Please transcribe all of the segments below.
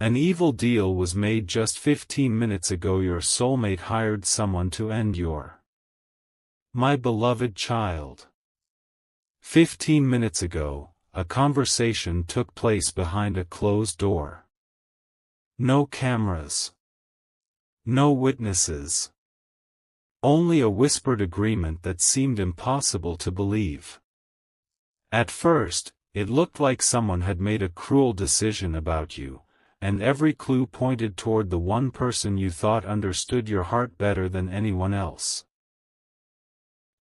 An evil deal was made just 15 minutes ago. Your soulmate hired someone to end my beloved child. 15 minutes ago, a conversation took place behind a closed door. No cameras. No witnesses. Only a whispered agreement that seemed impossible to believe. At first, it looked like someone had made a cruel decision about you, and every clue pointed toward the one person you thought understood your heart better than anyone else.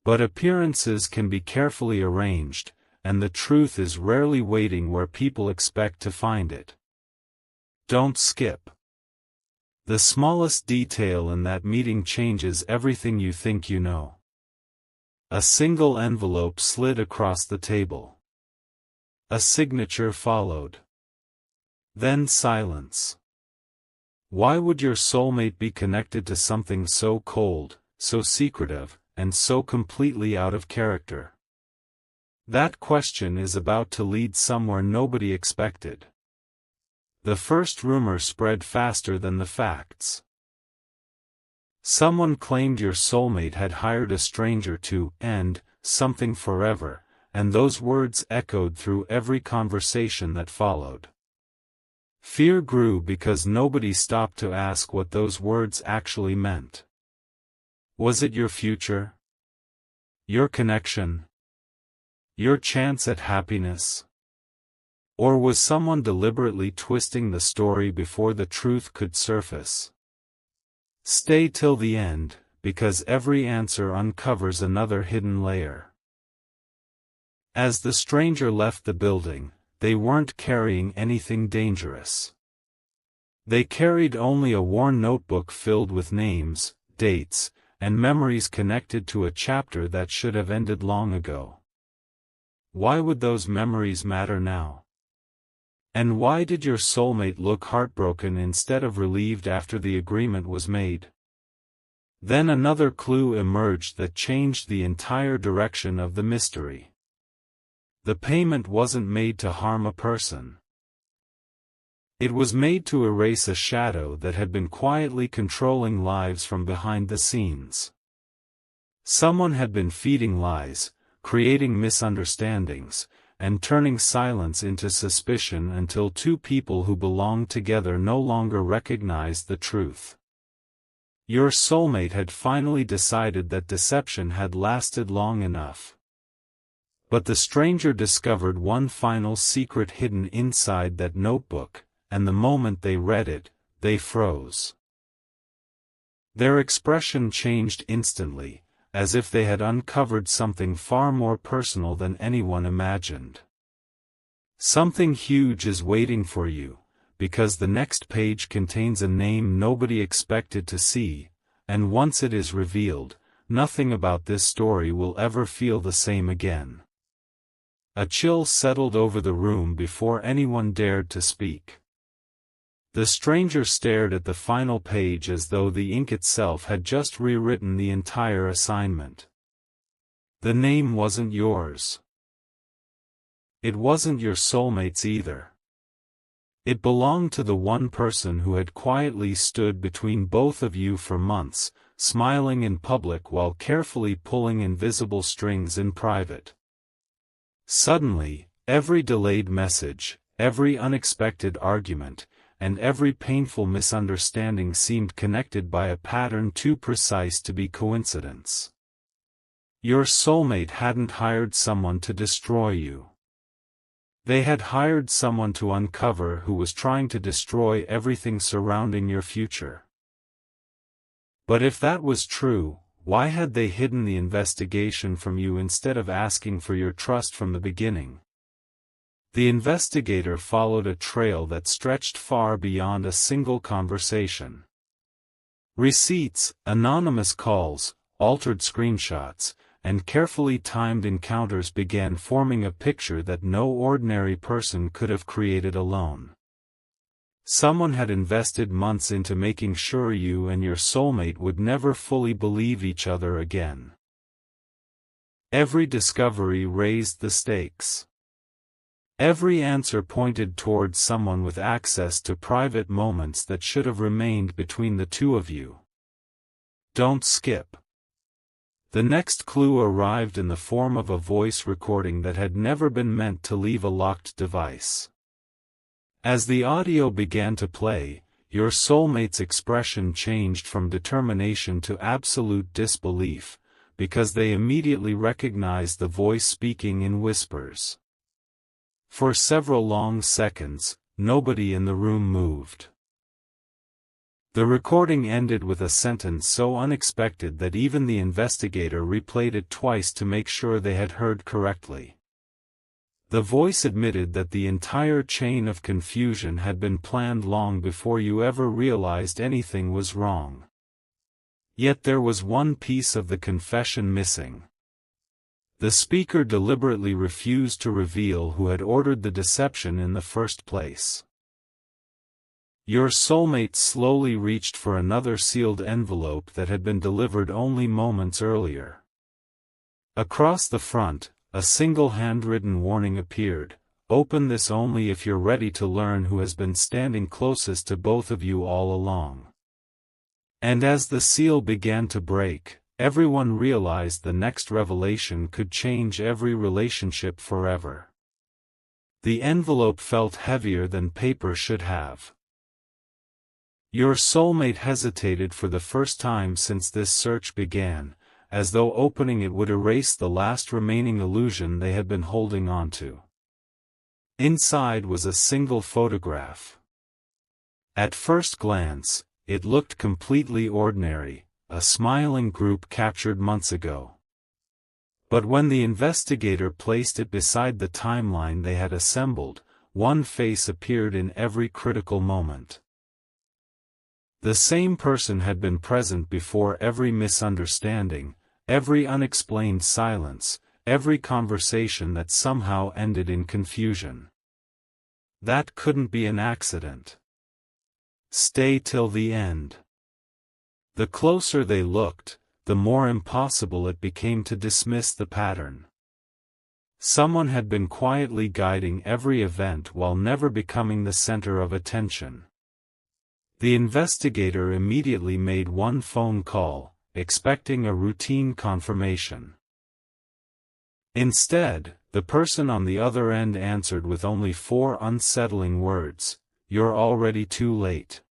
But appearances can be carefully arranged, and the truth is rarely waiting where people expect to find it. Don't skip. The smallest detail in that meeting changes everything you think you know. A single envelope slid across the table. A signature followed. Then silence. Why would your soulmate be connected to something so cold, so secretive, and so completely out of character? That question is about to lead somewhere nobody expected. The first rumor spread faster than the facts. Someone claimed your soulmate had hired a stranger to end something forever, and those words echoed through every conversation that followed. Fear grew because nobody stopped to ask what those words actually meant. Was it your future? Your connection? Your chance at happiness? Or was someone deliberately twisting the story before the truth could surface? Stay till the end, because every answer uncovers another hidden layer. As the stranger left the building, they weren't carrying anything dangerous. They carried only a worn notebook filled with names, dates, and memories connected to a chapter that should have ended long ago. Why would those memories matter now? And why did your soulmate look heartbroken instead of relieved after the agreement was made? Then another clue emerged that changed the entire direction of the mystery. The payment wasn't made to harm a person. It was made to erase a shadow that had been quietly controlling lives from behind the scenes. Someone had been feeding lies, creating misunderstandings, and turning silence into suspicion until two people who belonged together no longer recognized the truth. Your soulmate had finally decided that deception had lasted long enough. But the stranger discovered one final secret hidden inside that notebook, and the moment they read it, they froze. Their expression changed instantly, as if they had uncovered something far more personal than anyone imagined. Something huge is waiting for you, because the next page contains a name nobody expected to see, and once it is revealed, nothing about this story will ever feel the same again. A chill settled over the room before anyone dared to speak. The stranger stared at the final page as though the ink itself had just rewritten the entire assignment. The name wasn't yours. It wasn't your soulmate's either. It belonged to the one person who had quietly stood between both of you for months, smiling in public while carefully pulling invisible strings in private. Suddenly, every delayed message, every unexpected argument, and every painful misunderstanding seemed connected by a pattern too precise to be coincidence. Your soulmate hadn't hired someone to destroy you. They had hired someone to uncover who was trying to destroy everything surrounding your future. But if that was true, why had they hidden the investigation from you instead of asking for your trust from the beginning? The investigator followed a trail that stretched far beyond a single conversation. Receipts, anonymous calls, altered screenshots, and carefully timed encounters began forming a picture that no ordinary person could have created alone. Someone had invested months into making sure you and your soulmate would never fully believe each other again. Every discovery raised the stakes. Every answer pointed towards someone with access to private moments that should have remained between the two of you. Don't skip. The next clue arrived in the form of a voice recording that had never been meant to leave a locked device. As the audio began to play, your soulmate's expression changed from determination to absolute disbelief, because they immediately recognized the voice speaking in whispers. For several long seconds, nobody in the room moved. The recording ended with a sentence so unexpected that even the investigator replayed it twice to make sure they had heard correctly. The voice admitted that the entire chain of confusion had been planned long before you ever realized anything was wrong. Yet there was one piece of the confession missing. The speaker deliberately refused to reveal who had ordered the deception in the first place. Your soulmate slowly reached for another sealed envelope that had been delivered only moments earlier. Across the front, a single handwritten warning appeared: "Open this only if you're ready to learn who has been standing closest to both of you all along." And as the seal began to break, everyone realized the next revelation could change every relationship forever. The envelope felt heavier than paper should have. Your soulmate hesitated for the first time since this search began, as though opening it would erase the last remaining illusion they had been holding on to. Inside was a single photograph. At first glance, it looked completely ordinary, a smiling group captured months ago. But when the investigator placed it beside the timeline they had assembled, one face appeared in every critical moment. The same person had been present before every misunderstanding, every unexplained silence, every conversation that somehow ended in confusion. That couldn't be an accident. Stay till the end. The closer they looked, the more impossible it became to dismiss the pattern. Someone had been quietly guiding every event while never becoming the center of attention. The investigator immediately made one phone call, expecting a routine confirmation. Instead, the person on the other end answered with only 4 unsettling words: "You're already too late."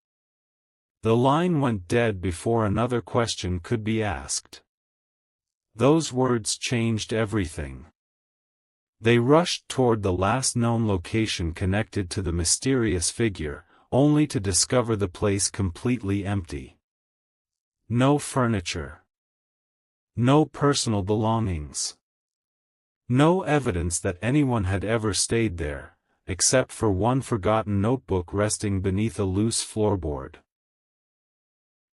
The line went dead before another question could be asked. Those words changed everything. They rushed toward the last known location connected to the mysterious figure, only to discover the place completely empty. No furniture. No personal belongings. No evidence that anyone had ever stayed there, except for one forgotten notebook resting beneath a loose floorboard.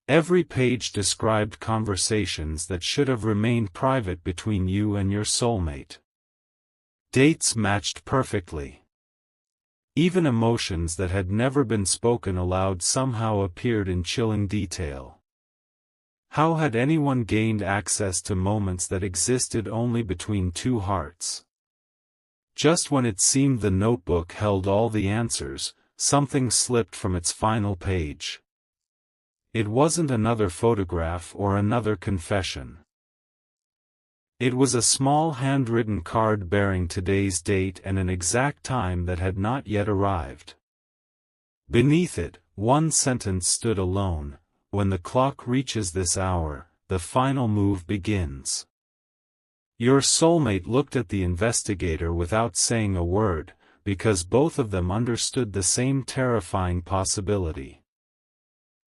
Every page described conversations that should have remained private between you and your soulmate. Dates matched perfectly. Even emotions that had never been spoken aloud somehow appeared in chilling detail. How had anyone gained access to moments that existed only between two hearts? Just when it seemed the notebook held all the answers, something slipped from its final page. It wasn't another photograph or another confession. It was a small handwritten card bearing today's date and an exact time that had not yet arrived. Beneath it, one sentence stood alone: "When the clock reaches this hour, the final move begins." Your soulmate looked at the investigator without saying a word, because both of them understood the same terrifying possibility.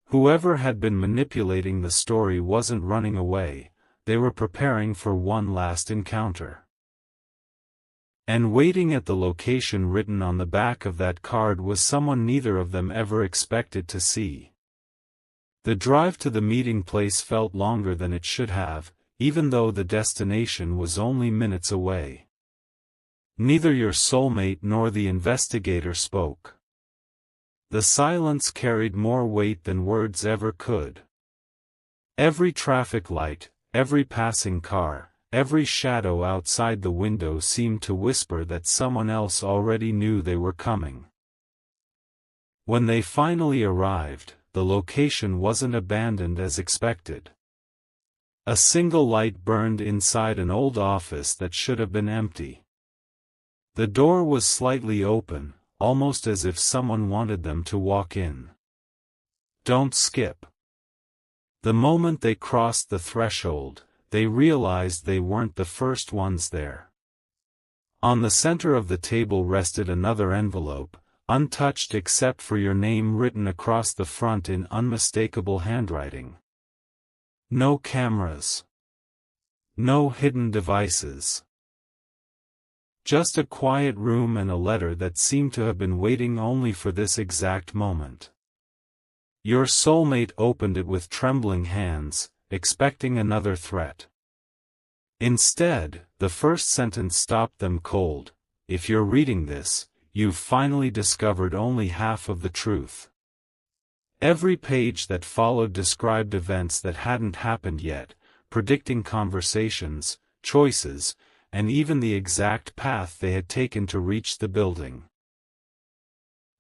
Whoever had been manipulating the story wasn't running away, they were preparing for one last encounter. And waiting at the location written on the back of that card was someone neither of them ever expected to see. The drive to the meeting place felt longer than it should have, even though the destination was only minutes away. Neither your soulmate nor the investigator spoke. The silence carried more weight than words ever could. Every traffic light, every passing car, every shadow outside the window seemed to whisper that someone else already knew they were coming. When they finally arrived, the location wasn't abandoned as expected. A single light burned inside an old office that should have been empty. The door was slightly open, almost as if someone wanted them to walk in. Don't skip. The moment they crossed the threshold, they realized they weren't the first ones there. On the center of the table rested another envelope, untouched except for your name written across the front in unmistakable handwriting. No cameras. No hidden devices. Just a quiet room and a letter that seemed to have been waiting only for this exact moment. Your soulmate opened it with trembling hands, expecting another threat. Instead, the first sentence stopped them cold. If you're reading this, you've finally discovered only half of the truth. Every page that followed described events that hadn't happened yet, predicting conversations, choices, and even the exact path they had taken to reach the building.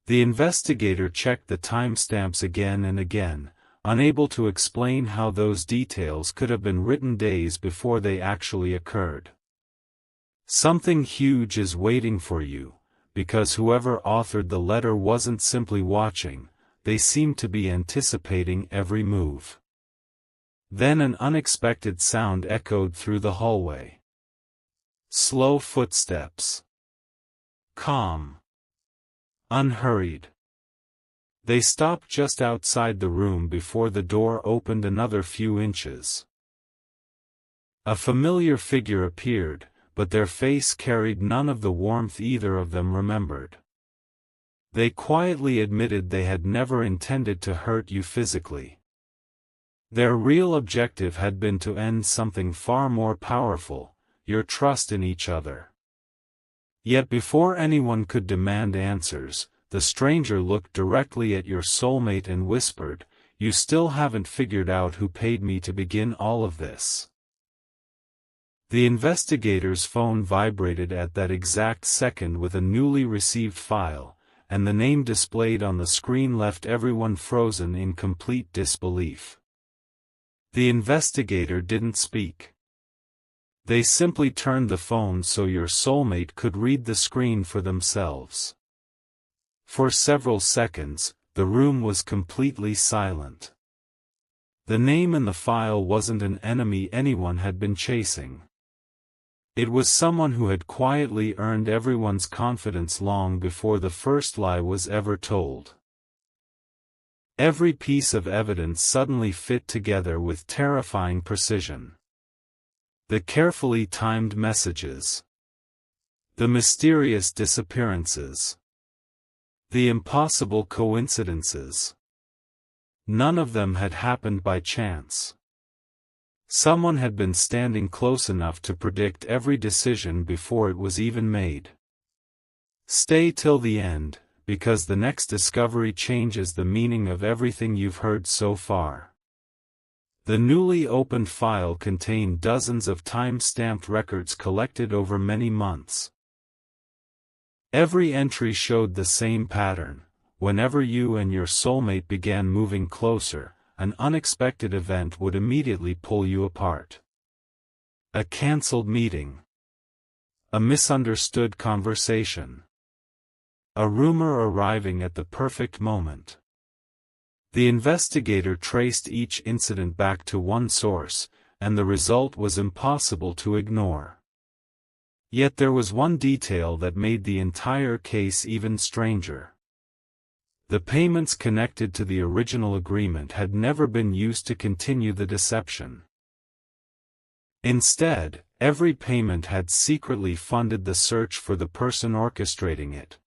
The investigator checked the timestamps again and again, unable to explain how those details could have been written days before they actually occurred. Something huge is waiting for you, because whoever authored the letter wasn't simply watching, they seemed to be anticipating every move. Then an unexpected sound echoed through the hallway. Slow footsteps. Calm. Unhurried. They stopped just outside the room before the door opened another few inches. A familiar figure appeared, but their face carried none of the warmth either of them remembered. They quietly admitted they had never intended to hurt you physically. Their real objective had been to end something far more powerful, your trust in each other. Yet before anyone could demand answers, the stranger looked directly at your soulmate and whispered, "You still haven't figured out who paid me to begin all of this." The investigator's phone vibrated at that exact second with a newly received file, and the name displayed on the screen left everyone frozen in complete disbelief. The investigator didn't speak. They simply turned the phone so your soulmate could read the screen for themselves. For several seconds, the room was completely silent. The name in the file wasn't an enemy anyone had been chasing. It was someone who had quietly earned everyone's confidence long before the first lie was ever told. Every piece of evidence suddenly fit together with terrifying precision. The carefully timed messages. The mysterious disappearances. The impossible coincidences. None of them had happened by chance. Someone had been standing close enough to predict every decision before it was even made. Stay till the end, because the next discovery changes the meaning of everything you've heard so far. The newly opened file contained dozens of time-stamped records collected over many months. Every entry showed the same pattern. Whenever you and your soulmate began moving closer, an unexpected event would immediately pull you apart. A cancelled meeting. A misunderstood conversation. A rumor arriving at the perfect moment. The investigator traced each incident back to one source, and the result was impossible to ignore. Yet there was one detail that made the entire case even stranger. The payments connected to the original agreement had never been used to continue the deception. Instead, every payment had secretly funded the search for the person orchestrating it.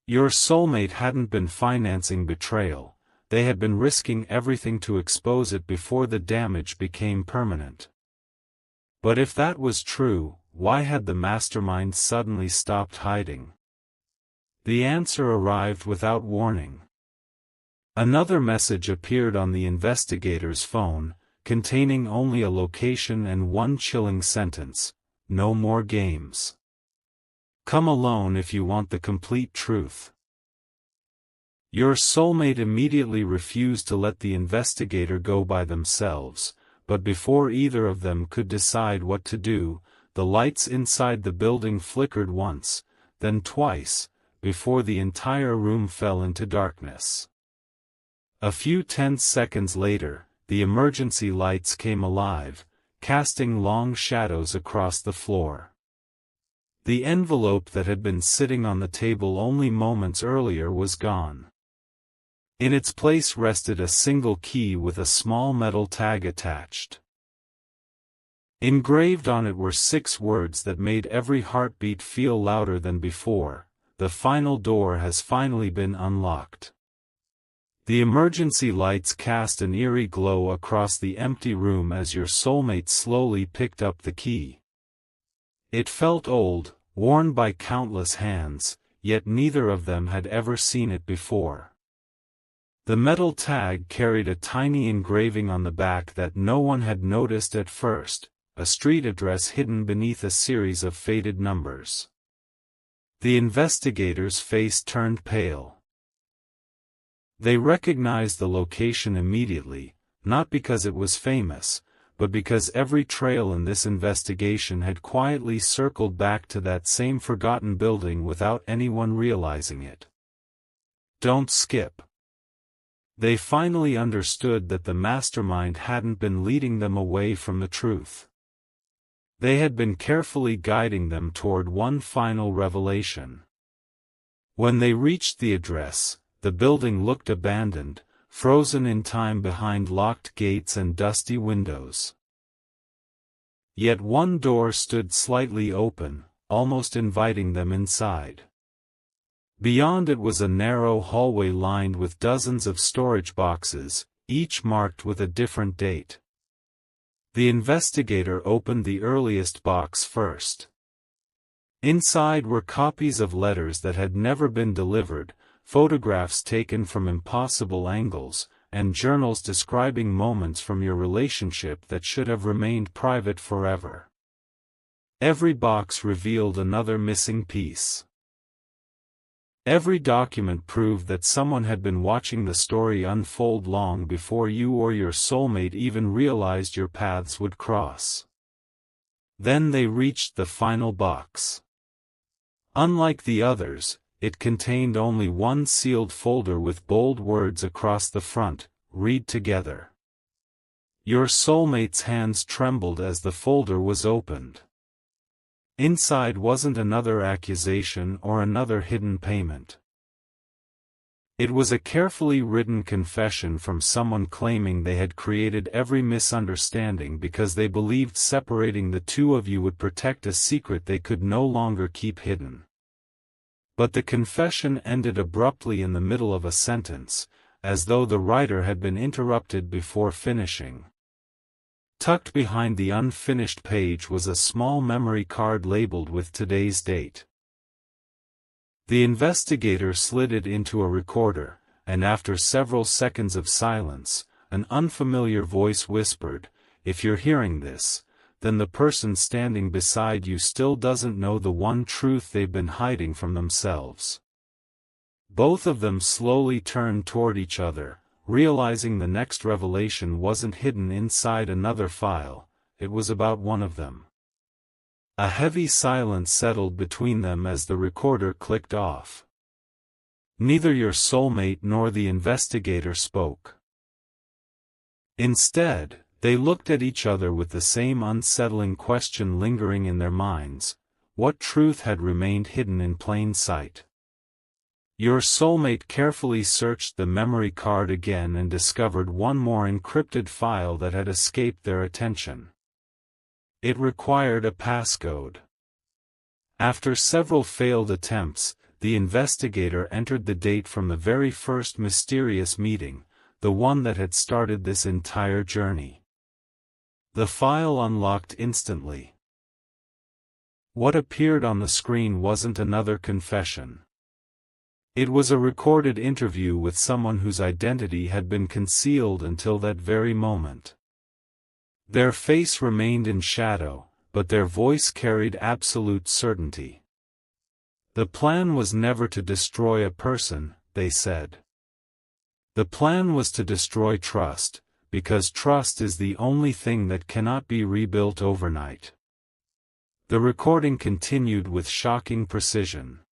Your soulmate hadn't been financing betrayal. They had been risking everything to expose it before the damage became permanent. But if that was true, why had the mastermind suddenly stopped hiding? The answer arrived without warning. Another message appeared on the investigator's phone, containing only a location and one chilling sentence: "No more games. Come alone if you want the complete truth." Your soulmate immediately refused to let the investigator go by themselves, but before either of them could decide what to do, the lights inside the building flickered once, then twice, before the entire room fell into darkness. A few tense seconds later, the emergency lights came alive, casting long shadows across the floor. The envelope that had been sitting on the table only moments earlier was gone. In its place rested a single key with a small metal tag attached. Engraved on it were 6 words that made every heartbeat feel louder than before: "The final door has finally been unlocked." The emergency lights cast an eerie glow across the empty room as your soulmate slowly picked up the key. It felt old, worn by countless hands, yet neither of them had ever seen it before. The metal tag carried a tiny engraving on the back that no one had noticed at first, a street address hidden beneath a series of faded numbers. The investigator's face turned pale. They recognized the location immediately, not because it was famous, but because every trail in this investigation had quietly circled back to that same forgotten building without anyone realizing it. Don't skip. They finally understood that the mastermind hadn't been leading them away from the truth. They had been carefully guiding them toward one final revelation. When they reached the address, the building looked abandoned, frozen in time behind locked gates and dusty windows. Yet one door stood slightly open, almost inviting them inside. Beyond it was a narrow hallway lined with dozens of storage boxes, each marked with a different date. The investigator opened the earliest box first. Inside were copies of letters that had never been delivered, photographs taken from impossible angles, and journals describing moments from your relationship that should have remained private forever. Every box revealed another missing piece. Every document proved that someone had been watching the story unfold long before you or your soulmate even realized your paths would cross. Then they reached the final box. Unlike the others, it contained only one sealed folder with bold words across the front: "Read together." Your soulmate's hands trembled as the folder was opened. Inside wasn't another accusation or another hidden payment. It was a carefully written confession from someone claiming they had created every misunderstanding because they believed separating the two of you would protect a secret they could no longer keep hidden. But the confession ended abruptly in the middle of a sentence, as though the writer had been interrupted before finishing. Tucked behind the unfinished page was a small memory card labeled with today's date. The investigator slid it into a recorder, and after several seconds of silence, an unfamiliar voice whispered, "If you're hearing this, then the person standing beside you still doesn't know the one truth they've been hiding from themselves." Both of them slowly turned toward each other, realizing the next revelation wasn't hidden inside another file, it was about one of them. A heavy silence settled between them as the recorder clicked off. Neither your soulmate nor the investigator spoke. Instead, they looked at each other with the same unsettling question lingering in their minds: what truth had remained hidden in plain sight? Your soulmate carefully searched the memory card again and discovered one more encrypted file that had escaped their attention. It required a passcode. After several failed attempts, the investigator entered the date from the very first mysterious meeting, the one that had started this entire journey. The file unlocked instantly. What appeared on the screen wasn't another confession. It was a recorded interview with someone whose identity had been concealed until that very moment. Their face remained in shadow, but their voice carried absolute certainty. The plan was never to destroy a person, they said. The plan was to destroy trust, because trust is the only thing that cannot be rebuilt overnight. The recording continued with shocking precision.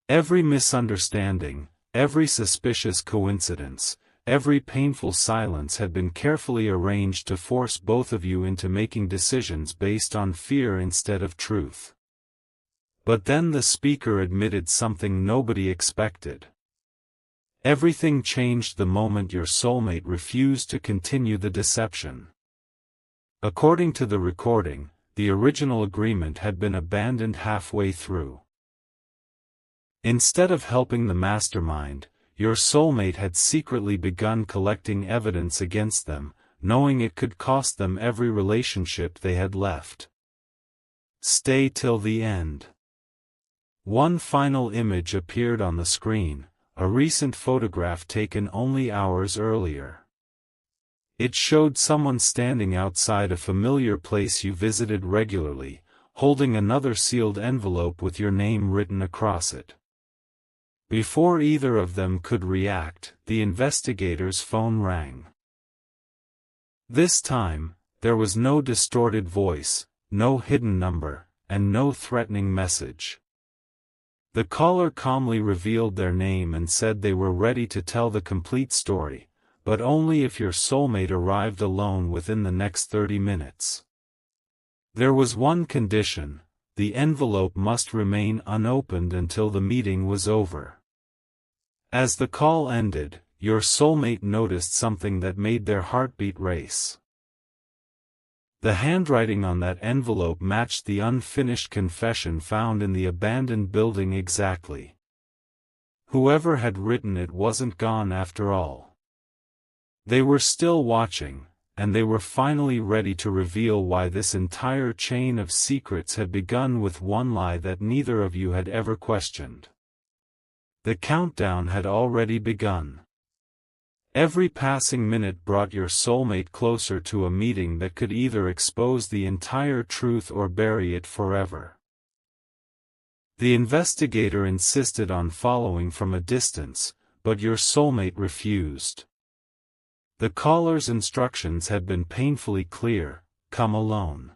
Every misunderstanding, every suspicious coincidence, every painful silence had been carefully arranged to force both of you into making decisions based on fear instead of truth. But then the speaker admitted something nobody expected. Everything changed the moment your soulmate refused to continue the deception. According to the recording, the original agreement had been abandoned halfway through. Instead of helping the mastermind, your soulmate had secretly begun collecting evidence against them, knowing it could cost them every relationship they had left. Stay till the end. One final image appeared on the screen, a recent photograph taken only hours earlier. It showed someone standing outside a familiar place you visited regularly, holding another sealed envelope with your name written across it. Before either of them could react, the investigator's phone rang. This time, there was no distorted voice, no hidden number, and no threatening message. The caller calmly revealed their name and said they were ready to tell the complete story, but only if your soulmate arrived alone within the next 30 minutes. There was one condition: the envelope must remain unopened until the meeting was over. As the call ended, your soulmate noticed something that made their heartbeat race. The handwriting on that envelope matched the unfinished confession found in the abandoned building exactly. Whoever had written it wasn't gone after all. They were still watching, and they were finally ready to reveal why this entire chain of secrets had begun with one lie that neither of you had ever questioned. The countdown had already begun. Every passing minute brought your soulmate closer to a meeting that could either expose the entire truth or bury it forever. The investigator insisted on following from a distance, but your soulmate refused. The caller's instructions had been painfully clear: come alone.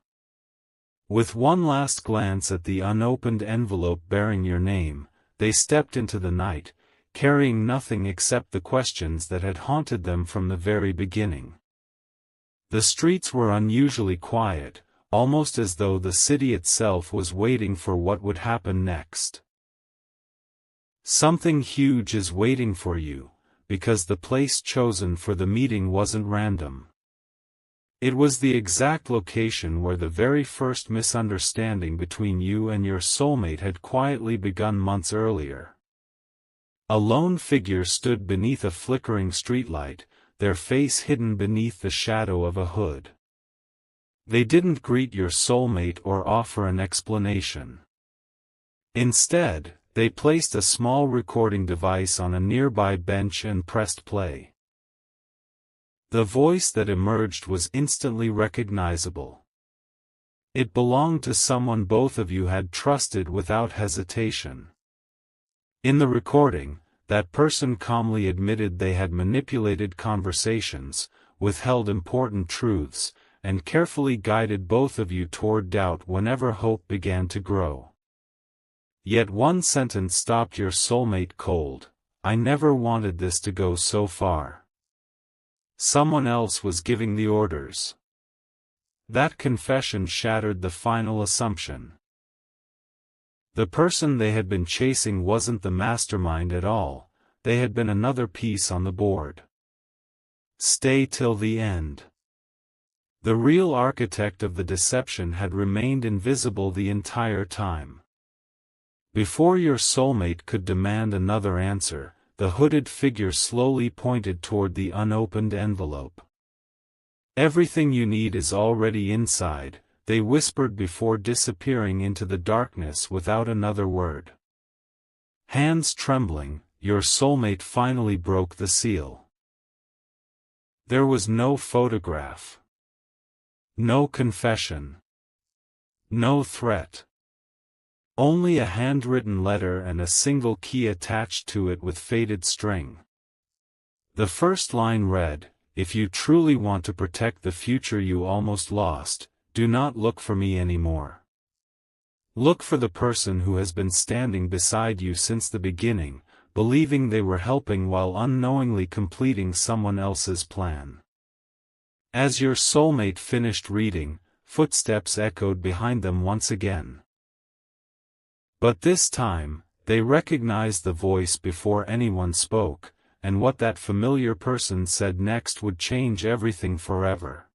With one last glance at the unopened envelope bearing your name, they stepped into the night, carrying nothing except the questions that had haunted them from the very beginning. The streets were unusually quiet, almost as though the city itself was waiting for what would happen next. Something huge is waiting for you, because the place chosen for the meeting wasn't random. It was the exact location where the very first misunderstanding between you and your soulmate had quietly begun months earlier. A lone figure stood beneath a flickering streetlight, their face hidden beneath the shadow of a hood. They didn't greet your soulmate or offer an explanation. Instead, they placed a small recording device on a nearby bench and pressed play. The voice that emerged was instantly recognizable. It belonged to someone both of you had trusted without hesitation. In the recording, that person calmly admitted they had manipulated conversations, withheld important truths, and carefully guided both of you toward doubt whenever hope began to grow. Yet one sentence stopped your soulmate cold: I never wanted this to go so far. Someone else was giving the orders. That confession shattered the final assumption. The person they had been chasing wasn't the mastermind at all, they had been another piece on the board. Stay till the end. The real architect of the deception had remained invisible the entire time. Before your soulmate could demand another answer, the hooded figure slowly pointed toward the unopened envelope. Everything you need is already inside, they whispered before disappearing into the darkness without another word. Hands trembling, your soulmate finally broke the seal. There was no photograph. No confession. No threat. Only a handwritten letter and a single key attached to it with faded string. The first line read, "If you truly want to protect the future you almost lost, do not look for me anymore. Look for the person who has been standing beside you since the beginning, believing they were helping while unknowingly completing someone else's plan." As your soulmate finished reading, footsteps echoed behind them once again. But this time, they recognized the voice before anyone spoke, and what that familiar person said next would change everything forever.